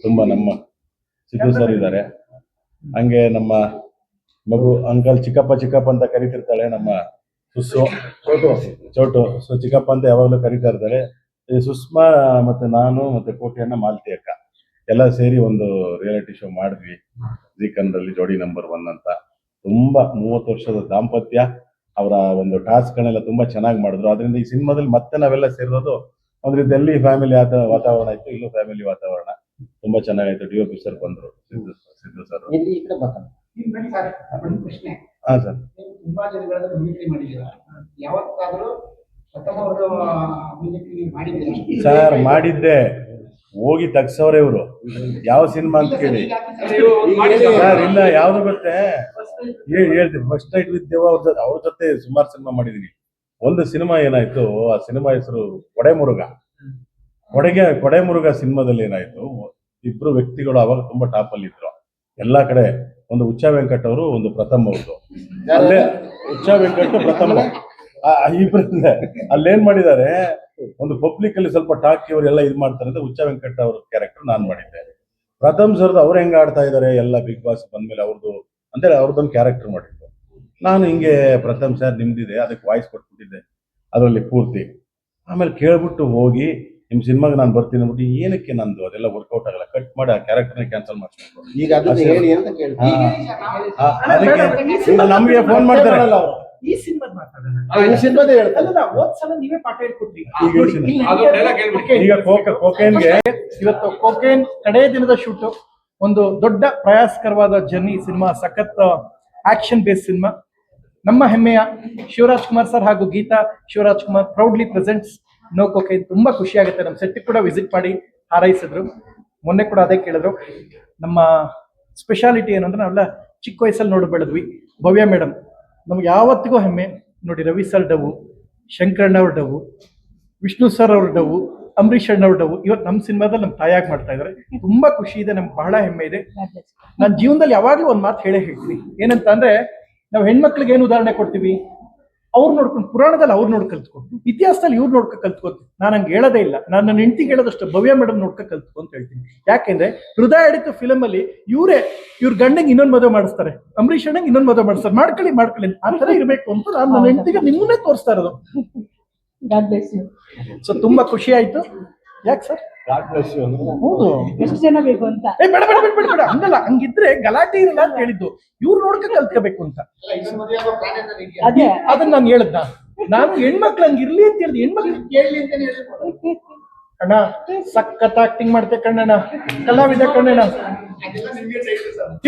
ತುಂಬಾ, ನಮ್ಮ ಸಿದ್ದು ಸರ್ ಇದ್ದಾರೆ. ಹಂಗೆ ನಮ್ಮ ಮಗು ಅಂಕಲ್ ಚಿಕ್ಕಪ್ಪ ಅಂತ ಕರಿತಿರ್ತಾಳೆ ನಮ್ಮ ಸುಸ್ಸು, ಚೋಟು. ಸೊ ಚಿಕ್ಕಪ್ಪ ಅಂತ ಯಾವಾಗಲೂ ಕರಿತಾ ಇರ್ತಾರೆ. ಈ ಸುಷ್ಮಾ ಮತ್ತೆ ನಾನು ಮತ್ತೆ ಕೋಟೆಯನ್ನ ಮಾಲತಿ ಅಕ್ಕ ಎಲ್ಲ ಸೇರಿ ಒಂದು ರಿಯಾಲಿಟಿ ಶೋ ಮಾಡಿದ್ವಿ ಜೀ ಕನ್ನಡದಲ್ಲಿ, ಜೋಡಿ ನಂಬರ್ 1 ಅಂತ. ತುಂಬಾ 30 ವರ್ಷದ ದಾಂಪತ್ಯ. ಅವರ ಒಂದು ಟಾಸ್ಕ್ಗಳೆಲ್ಲ ತುಂಬಾ ಚೆನ್ನಾಗಿ ಮಾಡಿದ್ರು. ಅದರಿಂದ ಈ ಸಿನಿಮಾದಲ್ಲಿ ಮತ್ತೆ ನಾವೆಲ್ಲ ಸೇರಿರೋದು ಒಂದು ರೀತಿಯಲ್ಲಿ ಫ್ಯಾಮಿಲಿ ವಾತಾವರಣ ಇತ್ತು. ಇಲ್ಲೂ ಫ್ಯಾಮಿಲಿ ವಾತಾವರಣ ತುಂಬಾ ಚೆನ್ನಾಗಾಯ್ತು. DOP ಸರ್ ಬಂದ್ರು, ಸಿದ್ದು ಸರ್. ಹಾ ಸರ್. ತುಂಬಾ ಜನಗಳಲ್ಲಿ ಮಿಮಿಕ್ರಿ ಮಾಡಿದ್ದೀರಾ, ಯಾವತ್ತಾದ್ರೂ ಪ್ರಥಮವಾದ ಮಿಮಿಕ್ರಿ ಮಾಡಿದ್ದೀರಾ? ಸರ್ ಮಾಡಿದ್ದೆ, ಹೋಗಿ ತಗ್ಸವ್ರೆ ಇವರು. ಯಾವ ಸಿನಿಮಾ ಅಂತ ಕೇಳಿ ಸರ್, ಇಲ್ಲ ಯಾವ್ದು ಗೊತ್ತೇ ಹೇಳ್ತೀವಿ. ಫಸ್ಟ್ ನೈಟ್ ವಿತ್ ದೇವ ಅವ್ರ ಜೊತೆ ಸುಮಾರು ಸಿನಿಮಾ ಮಾಡಿದೀನಿ. ಒಂದು ಸಿನಿಮಾ ಏನಾಯ್ತು, ಆ ಸಿನಿಮಾ ಹೆಸರು ಕೊಡೆಮುರುಗ ಸಿನಿಮಾದಲ್ಲಿ ಏನಾಯ್ತು, ಇಬ್ರು ವ್ಯಕ್ತಿಗಳು ಅವಾಗ ತುಂಬಾ ಟಾಪ್ ಅಲ್ಲಿ ಇದ್ರು ಎಲ್ಲಾ ಕಡೆ. ಒಂದು ಹುಚ್ಚ ವೆಂಕಟ್ ಅವರು, ಒಂದು ಪ್ರಥಮ್ ಅವ್ರದ್ದು. ಅಲ್ಲೇ ಹುಚ್ಚ ವೆಂಕಟ್ ಪ್ರಥಮ್ ಇಬ್ಬರಿಂದ ಅಲ್ಲೇನ್ ಮಾಡಿದ್ದಾರೆ, ಒಂದು ಪಬ್ಲಿಕ್ ಅಲ್ಲಿ ಸ್ವಲ್ಪ ಟಾಕಿ ಅವರೆಲ್ಲ ಇದು ಮಾಡ್ತಾರೆ ಅಂತ ಹುಚ್ಚ ವೆಂಕಟ್ ಅವ್ರ ಕ್ಯಾರೆಕ್ಟರ್ ನಾನ್ ಮಾಡಿದ್ದೆ. ಪ್ರಥಮ್ ಸರ್ದು ಅವ್ರು ಹೆಂಗ್ ಆಡ್ತಾ ಇದಾರೆ ಎಲ್ಲ ಬಿಗ್ ಬಾಸ್ ಬಂದ್ಮೇಲೆ ಅವ್ರದ್ದು ಅಂತೇಳಿ ಅವ್ರದ್ದೊಂದು ಕ್ಯಾರೆಕ್ಟರ್ ಮಾಡಿದ್ದು. ನಾನು ಹಿಂಗೆ ಪ್ರಥಮ್ ಸರ್ ನಿಮ್ದಿದೆ, ಅದಕ್ಕೆ ವಾಯ್ಸ್ ಕೊಟ್ಬಿಟ್ಟಿದ್ದೆ ಅದರಲ್ಲಿ ಪೂರ್ತಿ. ಆಮೇಲೆ ಕೇಳ್ಬಿಟ್ಟು ಹೋಗಿ ನಿಮ್ ಸಿನಿಮಾಗೆ ನಾನು ಬರ್ತೀನಿ ಅಂದ್ಬಿಟ್ಟು, ಏನಕ್ಕೆ ನಂದು ಅದೆಲ್ಲ ವರ್ಕೌಟ್ ಆಗಲ್ಲ, ಕಟ್ ಮಾಡಿ ಆ ಕ್ಯಾರೆಕ್ಟರ್ನ ಕ್ಯಾನ್ಸಲ್ ಮಾಡ್ಸ್ಬೇಕು. ಈಗ ಅದನ್ನ ಹೇಳಿ ಅಂತ ಕೇಳ್ತೀನಿ. ಅದಕ್ಕೆ ನಮ್ಗೆ ಫೋನ್ ಮಾಡ್ತಾರಲ್ಲ ಅವರು, ಈ ಸಿನಿಮಾದ ಮಾತಾಡೋಣ. ಈ ಸಿನಿಮಾದೇ ಹೇಳ್ತಾರೆ. ಅಲ್ಲ, ಹೋದ್ ಸಲ ನೀವೇ ಪಾಠ ಹೇಳ್ಕೊಟ್ರಿ. ಈಗ ಕೋಕೇನ್ಗೆ ಇವತ್ತು ಕೋಕೇನ್ ಕಡೇ ದಿನದ ಶೂಟು, ಒಂದು ದೊಡ್ಡ ಪ್ರಯಾಸಕರವಾದ ಜರ್ನಿ ಸಿನಿಮಾ, ಸಖತ್ ಆಕ್ಷನ್ ಬೇಸ್ಡ್ ಸಿನಿಮಾ. ನಮ್ಮ ಹೆಮ್ಮೆಯ ಶಿವರಾಜ್ ಕುಮಾರ್ ಸರ್ ಹಾಗೂ Geetha Shivaraj Kumar proudly presents no cocaine. ತುಂಬಾ ಖುಷಿ ಆಗುತ್ತೆ. ನಮ್ಮ ಸೆಟ್ ಕೂಡ ವಿಸಿಟ್ ಮಾಡಿ ಹಾರೈಸಿದ್ರು. ಮೊನ್ನೆ ಕೂಡ ಅದೇ ಕೇಳಿದ್ರು. ನಮ್ಮ ಸ್ಪೆಷಾಲಿಟಿ ಏನು ಅಂದ್ರೆ, ನಾವೆಲ್ಲ ಚಿಕ್ಕ ವಯಸ್ಸಲ್ಲಿ ನೋಡಿ ಬೆಳೆದ್ವಿ. ಭವ್ಯ ಮೇಡಮ್ ನಮ್ಗೆ ಯಾವತ್ತಿಗೂ ಹೆಮ್ಮೆ ನೋಡಿ. ರವಿ ಸರ್ ಡವು, ಶಂಕರಣ್ಣ ಅವ್ರ ಡವು, ವಿಷ್ಣು ಸರ್ ಅವ್ರ ಡವು, ಅಂಬರೀಷ್ ಅಣ್ಣ ಅವ್ರ ಡವು ಇವತ್ತು ನಮ್ಮ ಸಿನಿಮಾದಲ್ಲಿ ನಮ್ಮ ತಾಯಾಗಿ ಮಾಡ್ತಾ ಇದ್ದಾರೆ. ತುಂಬಾ ಖುಷಿ ಇದೆ, ನಮ್ಗೆ ಬಹಳ ಹೆಮ್ಮೆ ಇದೆ. ನನ್ನ ಜೀವನದಲ್ಲಿ ಯಾವಾಗ್ಲೂ ಒಂದು ಮಾತು ಹೇಳ್ತೀನಿ, ಏನಂತ ಅಂದ್ರೆ, ನಾವು ಹೆಣ್ಮಕ್ಳಿಗೆ ಏನು ಉದಾಹರಣೆ ಕೊಡ್ತೀವಿ, ಅವ್ರು ನೋಡ್ಕೊಂಡು ಪುರಾಣದಲ್ಲಿ ಅವ್ರು ನೋಡ್ ಕಲ್ತ್ಕೊ, ಇತಿಹಾಸದಲ್ಲಿ ಇವ್ರು ನೋಡ್ಕೊ ಕಲ್ತ್ಕೋತೀವಿ. ನಾನು ಹಂಗೆ ಹೇಳೋದೇ ಇಲ್ಲ. ನಾನು ನನ್ನ ಹೆಂಡತಿಗೆ ಹೇಳೋದಷ್ಟು ಭವ್ಯ ಮೇಡಮ್ ನೋಡ್ಕೊ ಕಲ್ತ್ಕೊ ಅಂತ ಹೇಳ್ತೀನಿ. ಯಾಕೆಂದ್ರೆ ಹೃದಯ ಹಿಡಿತು ಫಿಲಮ್ ಅಲ್ಲಿ ಇವ್ರ ಗಂಡಂಗೆ ಇನ್ನೊಂದು ಮದುವೆ ಮಾಡಿಸ್ತಾರೆ, ಅಂಬರೀಷ್ ಅಣ್ಣಂಗೆ ಇನ್ನೊಂದು ಮದುವೆ ಮಾಡಿಸ್ತಾರೆ. ಮಾಡ್ಕೊಳ್ಳಿ ಆ ತರ ಇರ್ಬೇಕು ಅಂತ ನಾನು ನನ್ನ ಹೆಂಡತಿಗೆ ನಿಮ್ಮನ್ನೇ ತೋರಿಸ್ತಾ ಇರೋದು. ಸೊ ತುಂಬಾ ಖುಷಿ ಆಯ್ತು. ಯಾಕೆ ಸರ್? ಹೌದು, ಎಷ್ಟು ಜನ ಬೇಕು ಅಂತ ಬೇಡ ಹಂಗಲ್ಲ. ಹಂಗಿದ್ರೆ ಗಲಾಟೆ ಇರಲ್ಲ ಅಂತ ಹೇಳಿದ್ದು. ಇವ್ರು ನೋಡ್ಕೊ ಕಲ್ತ್ಕೋಬೇಕು ಅಂತ. ಅದೇ ಅದನ್ನ ನಾನು ಹೇಳ್ದ, ನಾನು ಹೆಣ್ಮಕ್ಳು ಹಂಗಿರ್ಲಿ ಅಂತ ಹೇಳಿದ್. ಹೆಣ್ಮಕ್ಳು ಕೇಳಲಿ ಅಂತ ಅಣ್ಣ, ಸಖತ್ ಆಕ್ಟಿಂಗ್ ಮಾಡ್ತೆ ಕಣ್ಣಣ್ಣ, ಕಲಾವಿದ ಕಣ್ಣಣ್ಣ,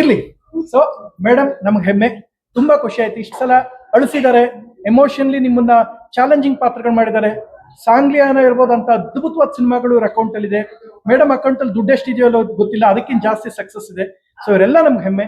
ಇರ್ಲಿ. ಸೊ ಮೇಡಮ್ ನಮ್ಗೆ ಹೆಮ್ಮೆ, ತುಂಬಾ ಖುಷಿ ಆಯ್ತು. ಇಷ್ಟು ಸಲ ಅಳಿಸಿದ್ದಾರೆ, ಎಮೋಷನ್ಲಿ ನಿಮ್ಮನ್ನ ಚಾಲೆಂಜಿಂಗ್ ಪಾತ್ರಗಳು ಮಾಡಿದ್ದಾರೆ. ಸಾಂಗ್ಲಿಯಾನ ಇರ್ಬೋದಂತ ಅದ್ಭುತವಾದ ಸಿನಿಮಾಗಳು ಇವ್ರ ಅಕೌಂಟ್ ಅಲ್ಲಿ ಇದೆ. ಮೇಡಮ್ ಅಕೌಂಟ್ ಅಲ್ಲಿ ದುಡ್ಡು ಎಷ್ಟಿದೆಯೋ ಗೊತ್ತಿಲ್ಲ, ಅದಕ್ಕಿಂತ ಜಾಸ್ತಿ ಸಕ್ಸಸ್ ಇದೆ. ಸೊ ಇವರೆಲ್ಲ ನಮ್ಗೆ ಹೆಮ್ಮೆ.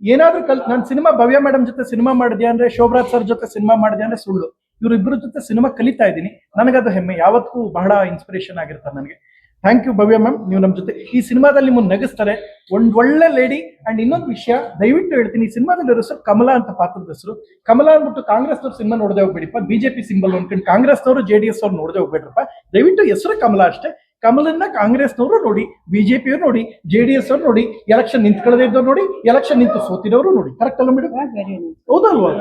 ಏನಾದ್ರೂ ನಾನು ಸಿನಿಮಾ ಭವ್ಯ ಮೇಡಮ್ ಜೊತೆ ಸಿನಿಮಾ ಮಾಡಿದೆ ಅಂದ್ರೆ, ಶೋಭರಾಜ್ ಸರ್ ಜೊತೆ ಸಿನಿಮಾ ಮಾಡಿದೆ ಅಂದ್ರೆ ಸುಳ್ಳು. ಇವ್ರಿಬ್ರ ಜೊತೆ ಸಿನಿಮಾ ಕಲಿತಾ ಇದ್ದೀನಿ, ನನಗದು ಹೆಮ್ಮೆ. ಯಾವತ್ತೂ ಬಹಳ ಇನ್ಸ್ಪಿರೇಷನ್ ಆಗಿರ್ತಾರೆ ನನಗೆ. ಥ್ಯಾಂಕ್ ಯು ಭವ್ಯ ಮ್ಯಾಮ್, ನೀವು ನಮ್ಮ ಜೊತೆ ಈ ಸಿನಿಮಾದಲ್ಲಿ ನಿಮ್ಮನ್ನು ನಗಿಸ್ತಾರೆ. ಒಂದ್ ಒಳ್ಳೆ ಲೇಡಿ. ಅಂಡ್ ಇನ್ನೊಂದು ವಿಷಯ ದಯವಿಟ್ಟು ಹೇಳ್ತೀನಿ, ಈ ಸಿನಿಮಾದಲ್ಲಿ ಹೆಸರು ಕಮಲಾ ಅಂತ ಪಾತ್ರದ ಹೆಸರು. ಕಮಲಾ ಅಂದ್ಬಿಟ್ಟು ಕಾಂಗ್ರೆಸ್ನವ್ರು ಸಿನಿಮಾ ನೋಡದೆ ಹೋಗ್ಬೇಡಿಪ್ಪ, ಬಿಜೆಪಿ ಸಿಂಬಲ್ ಅನ್ಕೊಂಡು ಕಾಂಗ್ರೆಸ್ನವರು JDS ಅವ್ರು ನೋಡದೆ ಹೋಗ್ಬೇಡ್ರಪ್ಪ. ದಯವಿಟ್ಟು ಹೆಸರು ಕಮಲಾ ಅಷ್ಟೇ. ಕಮಲನ್ನ ಕಾಂಗ್ರೆಸ್ನವರು ನೋಡಿ, ಬಿಜೆಪಿಯವ್ರು ನೋಡಿ, JDS ಅವ್ರು ನೋಡಿ, ಎಲೆಕ್ಷನ್ ನಿಂತ್ಕೊಳ್ಳದೇ ಇದ್ದವ್ರು ನೋಡಿ, ಎಲೆಕ್ಷನ್ ನಿಂತು ಸೋತಿರೋರು ನೋಡಿ. ಕರೆಕ್ಟ್ ಅಲ್ಲ ಮೇಡಮ್? Very nice. ಹೌದಲ್ವಾ?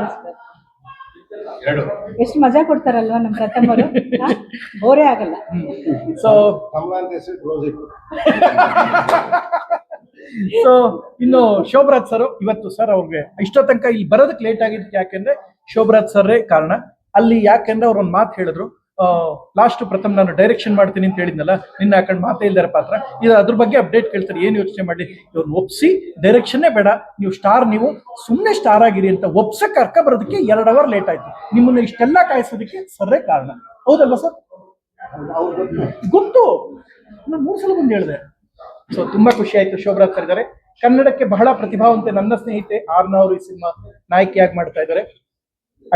ಎಷ್ಟು ಮಜಾ ಕೊಡ್ತಾರಲ್ವಾ ನಮ್ಮ ಪ್ರಥಮ್ ಅವರು, ಬೋರೇ ಆಗಲ್ಲ. ಸೊ ಕಮಲ ಅಂತ ಹೆಸರು ಕ್ಲೋಸ್ ಇಟ್ಟು ಸೊ ಇನ್ನು ಶೋಭರಾಜ್ ಸರ್, ಇವತ್ತು ಸರ್ ಅವ್ರಿಗೆ ಇಷ್ಟೋ ತನಕ ಇಲ್ಲಿ ಬರೋದಕ್ಕೆ ಲೇಟ್ ಆಗಿದ್ದಕ್ಕೆ ಯಾಕೆಂದ್ರೆ ಶೋಭರಾಜ್ ಸರ್ರೇ ಕಾರಣ. ಅಲ್ಲಿ ಯಾಕೆಂದ್ರೆ ಅವ್ರು ಒಂದು ಮಾತು ಹೇಳಿದ್ರು, ಲಾಸ್ಟ್ ಪ್ರಥಮ್ ನಾನು ಡೈರೆಕ್ಷನ್ ಮಾಡ್ತೀನಿ ಅಂತ ಹೇಳಿದ್ನಲ್ಲ, ನಿನ್ನ ಹಾಕೊಂಡು ಮಾತೇ ಇಲ್ದಾರ ಪಾತ್ರ ಇದು, ಅದ್ರ ಬಗ್ಗೆ ಅಪ್ಡೇಟ್ ಕೇಳ್ತಾರೆ. ಏನು ಯೋಚನೆ ಮಾಡಿ, ಇವ್ರನ್ನ ಒಪ್ಸಿ ಡೈರೆಕ್ಷನ್ನೇ ಬೇಡ, ನೀವು ಸ್ಟಾರ್, ನೀವು ಸುಮ್ಮನೆ ಸ್ಟಾರ್ ಆಗಿರಿ ಅಂತ ಒಪ್ಸಕ್ ಕರ್ಕ ಬರೋದಕ್ಕೆ 2 ಅವರ್ ಲೇಟ್ ಆಯ್ತು. ನಿಮ್ಮನ್ನ ಇಷ್ಟೆಲ್ಲ ಕಾಯಿಸೋದಕ್ಕೆ ಸರ್ರೇ ಕಾರಣ. ಹೌದಲ್ವಾ ಸರ್? ಗೊತ್ತು, ನಾನು 3 ಸಲ ಬಂದು ಹೇಳಿದೆ. ಸೊ ತುಂಬಾ ಖುಷಿ ಆಯ್ತು. ಶೋಭರಾಜ್ ಸರ್ ಇದ್ದಾರೆ, ಕನ್ನಡಕ್ಕೆ ಬಹಳ ಪ್ರತಿಭಾವಂತೆ ನನ್ನ ಸ್ನೇಹಿತೆ ಆರ್ನ ಅವರು ಈ ಸಿನಿಮಾ ನಾಯಕಿಯಾಗಿ ಮಾಡ್ತಾ ಇದ್ದಾರೆ.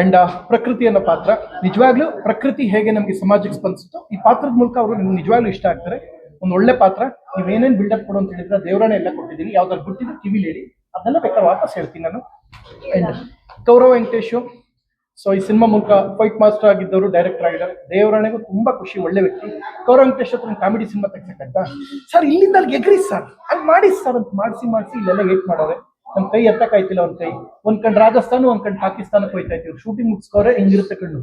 ಅಂಡ್ ಪ್ರಕೃತಿ ಅನ್ನೋ ಪಾತ್ರ, ನಿಜವಾಗ್ಲೂ ಪ್ರಕೃತಿ ಹೇಗೆ ನಮಗೆ ಸಮಾಜಕ್ಕೆ ಸ್ಪಂದಿಸುತ್ತೋ ಈ ಪಾತ್ರದ ಮೂಲಕ ಅವರು ನಿಮ್ಗೆ ನಿಜವಾಗ್ಲೂ ಇಷ್ಟ ಆಗ್ತಾರೆ. ಒಂದು ಒಳ್ಳೆ ಪಾತ್ರ. ನೀವೇನೇನು ಬಿಲ್ಡಪ್ ಕೊಡು ಅಂತ ಹೇಳಿದ್ರೆ ದೇವರನ್ನೇ ಎಲ್ಲ ಕೊಟ್ಟಿದ್ದೀನಿ. ಯಾವ್ದಾದ್ರು ಬಿಟ್ಟಿದ್ರೆ ಕಿವಿಲಿ ಹೇಳಿ, ಅದನ್ನೆಲ್ಲ ಬೇಕಾದ್ರೆ ವಾಪಸ್ ಹೇಳ್ತೀನಿ ನಾನು. ಅಂಡ್ ಕೌರವ್ ವೆಂಕಟೇಶು, ಸೊ ಈ ಸಿನಿಮಾ ಮೂಲಕ ಫೈಟ್ ಮಾಸ್ಟರ್ ಆಗಿದ್ದವರು ಡೈರೆಕ್ಟರ್ ಆಗಿದ್ದಾರೆ. ದೇವರಾಣೆಗೂ ತುಂಬಾ ಖುಷಿ, ಒಳ್ಳೆ ವ್ಯಕ್ತಿ. ಕೌರವ್ ವೆಂಕಟೇಶ್ ಹತ್ರ ಕಾಮಿಡಿ ಸಿನಿಮಾ ತೆಗ್ಸಕ್ಕಂತ ಸರ್ ಇಲ್ಲಿಂದ ಅಲ್ಲಿ ಎಗ್ರಿ ಸರ್, ಅಲ್ಲಿ ಮಾಡಿ ಸರ್ ಅಂತ ಮಾಡಿಸಿ ಇಲ್ಲೆಲ್ಲ ಏಟ್ ಮಾಡೋರೆ. ನಮ್ ಕೈ ಎತ್ತಕ್ಕಾಯ್ತಿಲ್ಲ, ಒಂದ್ ಕೈ ಒಂದ್ ಕಣ್ ರಾಜಸ್ಥಾನ, ಒಂದ್ ಕಣ್ ಪಾಕಿಸ್ತಾನಕ್ಕೆ ಹೋಯ್ತಾ ಇದ್ದೀವಿ. ಶೂಟಿಂಗ್ ಮುಗಿಸ್ಕೋರೆ ಹಿಂಗಿರುತ್ತೆ ಕಣ್ಣು.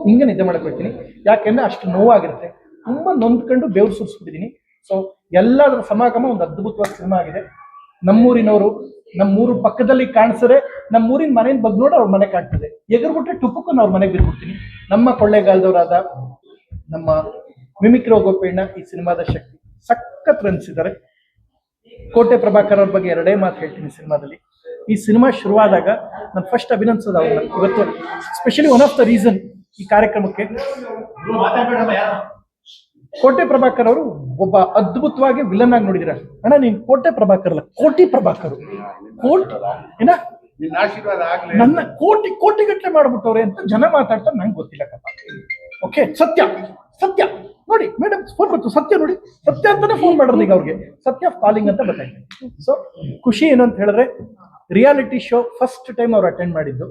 ಹಿಂಗೆ ನಿದ್ದೆ ಮಾಡಕ್ ಹೋಗ್ತೀನಿ, ಯಾಕೆಂದ್ರೆ ಅಷ್ಟು ನೋವಾಗಿರುತ್ತೆ. ತುಂಬಾ ನೊಂದ್ಕೊಂಡು ಬೆವ್ರು ಸುರಿಸ್ಬಿಟ್ಟಿದ್ದೀನಿ. ಸೊ ಎಲ್ಲದರ ಸಮಾಗಮ ಒಂದು ಅದ್ಭುತವಾದ ಸಿನಿಮಾ ಆಗಿದೆ. ನಮ್ಮೂರಿನವರು, ನಮ್ಮೂರು ಪಕ್ಕದಲ್ಲಿ ಕಾಣಿಸಿದ್ರೆ ನಮ್ಮೂರಿನ ಮನೆಯಿಂದ ಬಗ್ಗೆ ನೋಡಿ ಅವ್ರ ಮನೆ ಕಾಣ್ತದೆ. ಎಗರ್ಬಿಟ್ರೆ ಟುಪ್ಪಕ್ಕನ್ನು ಅವ್ರ ಮನೆಗೆ ಬಿದ್ಬಿಡ್ತೀನಿ. ನಮ್ಮ ಕೊಳ್ಳೇಗಾಲದವರಾದ ನಮ್ಮ ಮಿಮಿಕ್ರಿ ಗೋಪಣ್ಣ ಈ ಸಿನಿಮಾದ ಶಕ್ತಿ, ಸಖತ್ ರನ್ಸಿದ್ದಾರೆ. ಕೋಟೆ ಪ್ರಭಾಕರ್ ಅವ್ರ ಬಗ್ಗೆ 2 ಮಾತು ಹೇಳ್ತೀನಿ ಸಿನಿಮಾದಲ್ಲಿ. ಈ ಸಿನಿಮಾ ಶುರುವಾದಾಗ ನಾನು ಫಸ್ಟ್ ಅಭಿನಂದಿಸೋದು ಅವ್ರನ್ನ. ಇವತ್ತು specially one of the reason ಈ ಕಾರ್ಯಕ್ರಮಕ್ಕೆ, ಕೋಟೆ ಪ್ರಭಾಕರ್ ಅವರು ಒಬ್ಬ ಅದ್ಭುತವಾಗಿ ವಿಲನ್ ಆಗಿ ನೋಡಿದಿರ. ಅಣ್ಣ ನೀನ್ ಕೋಟೆ ಪ್ರಭಾಕರ್ ಅಲ್ಲ, ಕೋಟಿ ಪ್ರಭಾಕರ್. ಏನ ನಿನ್ನ ಆಶೀರ್ವಾದ ಆಗ್ಲಿ. ನನ್ನ ಕೋಟಿಗಟ್ಟಲೆ ಮಾಡ್ಬಿಟ್ಟವ್ರೆ ಅಂತ ಜನ ಮಾತಾಡ್ತಾರೆ, ನಂಗೆ ಗೊತ್ತಿಲ್ಲ ಕಪ್ಪ. ಓಕೆ, ಸತ್ಯ ಸತ್ಯ ನೋಡಿ ಮೇಡಮ್, ಫೋನ್ ಬಂತು, ಸತ್ಯ ನೋಡಿ, ಸತ್ಯ ಅಂತಾನೆ ಫೋನ್ ಮಾಡೋದು ಈಗ ಅವ್ರಿಗೆ. ಸತ್ಯ ಕಾಲಿಂಗ್ ಅಂತ ಗೊತ್ತಾಯ್ತು. ಸೊ ಖುಷಿ ಏನು ಅಂತ ಹೇಳಿದ್ರೆ, ರಿಯಾಲಿಟಿ ಶೋ ಫಸ್ಟ್ ಟೈಮ್ ಅವ್ರು ಅಟೆಂಡ್ ಮಾಡಿದ್ದು.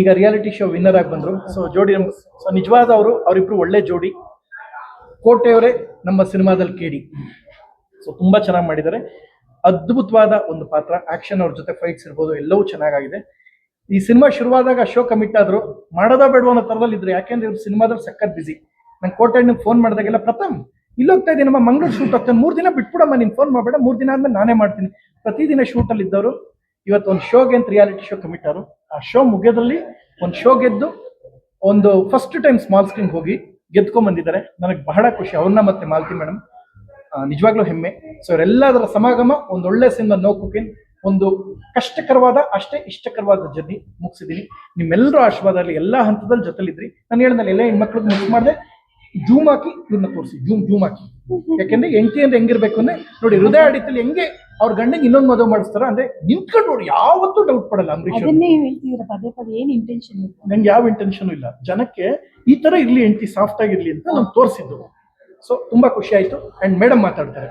ಈಗ ರಿಯಾಲಿಟಿ ಶೋ ವಿನ್ನರ್ ಆಗಿ ಬಂದ್ರು. ಸೊ ಜೋಡಿ ಸೊ ನಿಜವಾದ ಅವರಿಬ್ರು ಒಳ್ಳೆ ಜೋಡಿ. ಕೋಟೆಯವರೇ ನಮ್ಮ ಸಿನಿಮಾದಲ್ಲಿ ಕೇಳಿ. ಸೊ ತುಂಬಾ ಚೆನ್ನಾಗಿ ಮಾಡಿದ್ದಾರೆ. ಅದ್ಭುತವಾದ ಒಂದು ಪಾತ್ರ, ಆಕ್ಷನ್, ಅವ್ರ ಜೊತೆ ಫೈಟ್ಸ್ ಇರ್ಬೋದು, ಎಲ್ಲವೂ ಚೆನ್ನಾಗಿದೆ. ಈ ಸಿನಿಮಾ ಶುರುವಾದಾಗ ಶೋ ಕಮಿಟ್ ಆದ್ರು, ಮಾಡೋದೋ ಬೇಡ ಅನ್ನೋ ತರದಲ್ಲಿ ಇದ್ರು. ಯಾಕೆಂದ್ರೆ ಇವ್ರು ಸಿನಿಮಾದಲ್ಲಿ ಸಖತ್ ಬಿಸಿ. ನಂಗೆ ಕೋಟೆಣ್ಣಿಗೆ ಫೋನ್ ಮಾಡಿದಾಗೆಲ್ಲ, ಪ್ರಥಮ್ ಇಲ್ಲಿ ಹೋಗ್ತಾ ಇದ್ದೀನಿ, ನಮ್ಮ ಮಂಗಳೂರು ಶೂಟ್ ಹೋಗ್ತಾನೆ, 3 ದಿನ ಬಿಟ್ಬಿಡಮ್ಮ, ನೀನು ಫೋನ್ ಮಾಡಬೇಡ, 3 ದಿನ ಆದ್ಮೇಲೆ ನಾನೇ ಮಾಡ್ತೀನಿ. ಪ್ರತಿದಿನ ಶೂಟಲ್ಲಿ ಇದ್ದವರು ಇವತ್ತು ಒಂದು ಶೋಗೆ ಅಂತ ರಿಯಾಲಿಟಿ ಶೋ ಕಮಿಟ್ ಆದ್ರು. ಆ ಶೋ ಮುಗಿಯೋದಲ್ಲಿ ಒಂದು ಶೋ ಗೆದ್ದು ಒಂದು ಫಸ್ಟ್ ಟೈಮ್ ಸ್ಮಾಲ್ ಸ್ಕ್ರೀನ್ ಹೋಗಿ ಗೆದ್ಕೊಂಡ್ ಬಂದಿದ್ದಾರೆ. ನನಗೆ ಬಹಳ ಖುಷಿ. ಅವ್ರನ್ನ ಮತ್ತೆ ಮಾಲತಿ ಮೇಡಮ್ ನಿಜವಾಗ್ಲೂ ಹೆಮ್ಮೆ. ಸೊ ಅವರೆಲ್ಲದರ ಸಮಾಗಮ ಒಂದು ಒಳ್ಳೆ ಸಿನಿಮಾ ನೋ ಕುಕಿನ್, ಒಂದು ಕಷ್ಟಕರವಾದ ಅಷ್ಟೇ ಇಷ್ಟಕರವಾದ ಜರ್ನಿ ಮುಗಿಸಿದ್ದೀನಿ. ನಿಮ್ಮೆಲ್ಲರೂ ಆಶೀರ್ವಾದದಲ್ಲಿ ಎಲ್ಲ ಹಂತದಲ್ಲಿ ಜೊತೆಲಿದ್ರಿ. ನಾನು ಹೇಳಿದ್ನಲ್ಲಿ ಎಲ್ಲ ಹೆಣ್ಮಕ್ಳಿಗೆ ಮಿಸ್ ಮಾಡಿದೆ, ಜೂಮ್ ಹಾಕಿ ಇವ್ರನ್ನ ತೋರಿಸಿ, ಜೂಮ್ ಹಾಕಿ. ಯಾಕೆಂದ್ರೆ ಹೆಂಡತಿ ಅಂದ್ರೆ ಹೆಂಗಿರ್ಬೇಕು ಅಂದ್ರೆ ನೋಡಿ, ಹೃದಯ ಆಡಿತಲ್ಲಿ ಹೆಂಗೆ ಅವ್ರ ಗಂಡಂಗೆ ಇನ್ನೊಂದು ಮದುವೆ ಮಾಡಿಸ್ತಾರ ಅಂದ್ರೆ ನಿಂತ್ಕೊಂಡು ನೋಡಿ, ಯಾವತ್ತೂ ಡೌಟ್ ಪಡಲ್ಲ. ಅಂಬರೀಷ್ ಅದನ್ನೇ ಹೇಳ್ತಿದ್ರ ಪದೇ ಪದೇ, ಏನ್ ಇಂಟೆನ್ಷನ್ ಇಲ್ಲ. ನಂಗೆ ಯಾವ ಇಂಟೆನ್ಷನ್ ಇಲ್ಲ, ಜನಕ್ಕೆ ಈ ತರ ಇರ್ಲಿ, ಹೆಂಡತಿ ಸಾಫ್ಟ್ ಆಗಿರ್ಲಿ ಅಂತ ನಾನು ತೋರಿಸಿದ್ದು. ಸೊ ತುಂಬಾ ಖುಷಿ ಆಯ್ತು. ಅಂಡ್ ಮೇಡಮ್ ಮಾತಾಡ್ತಾರೆ.